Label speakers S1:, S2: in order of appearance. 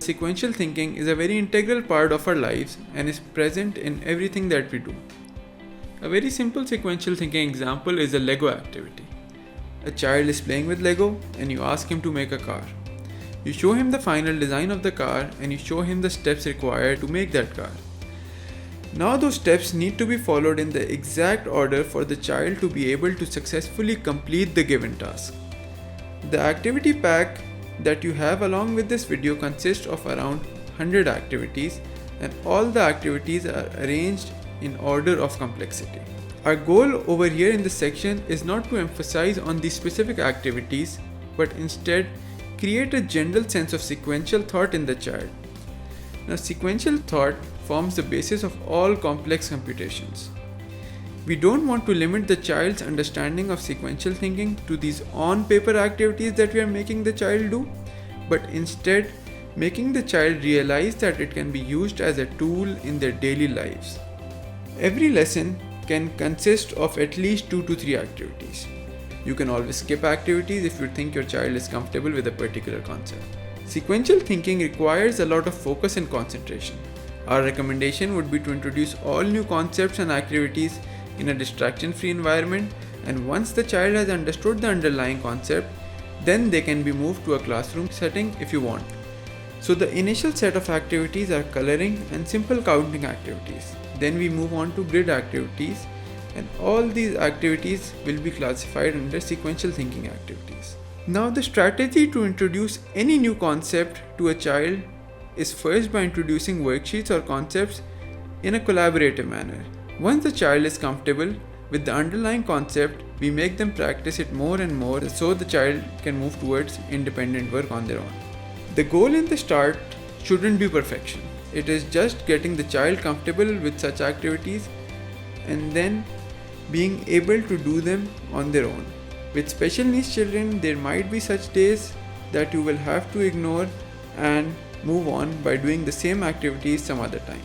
S1: Sequential thinking is a very integral part of our lives and is present in everything that we do. A very simple sequential thinking example is a Lego activity. A child is playing with Lego and you ask him to make a car. You show him the final design of the car and you show him the steps required to make that car. Now those steps need to be followed in the exact order for the child to be able to successfully complete the given task. The activity pack that you have along with this video consists of around 100 activities, and all the activities are arranged in order of complexity. Our goal over here in this section is not to emphasize on these specific activities, but instead create a general sense of sequential thought in the child. Now, sequential thought forms the basis of all complex computations. We don't want to limit the child's understanding of sequential thinking to these on-paper activities that we are making the child do, but instead making the child realize that it can be used as a tool in their daily lives. Every lesson can consist of at least 2 to 3 activities. You can always skip activities if you think your child is comfortable with a particular concept. Sequential thinking requires a lot of focus and concentration. Our recommendation would be to introduce all new concepts and activities in a distraction-free environment, and once the child has understood the underlying concept, then they can be moved to a classroom setting if you want. So the initial set of activities are coloring and simple counting activities. Then we move on to grid activities, and all these activities will be classified under sequential thinking activities. Now the strategy to introduce any new concept to a child is first by introducing worksheets or concepts in a collaborative manner. Once the child is comfortable with the underlying concept, we make them practice it more and more so the child can move towards independent work on their own. The goal in the start shouldn't be perfection. It is just getting the child comfortable with such activities and then being able to do them on their own. With special needs children, there might be such days that you will have to ignore and move on by doing the same activities some other time.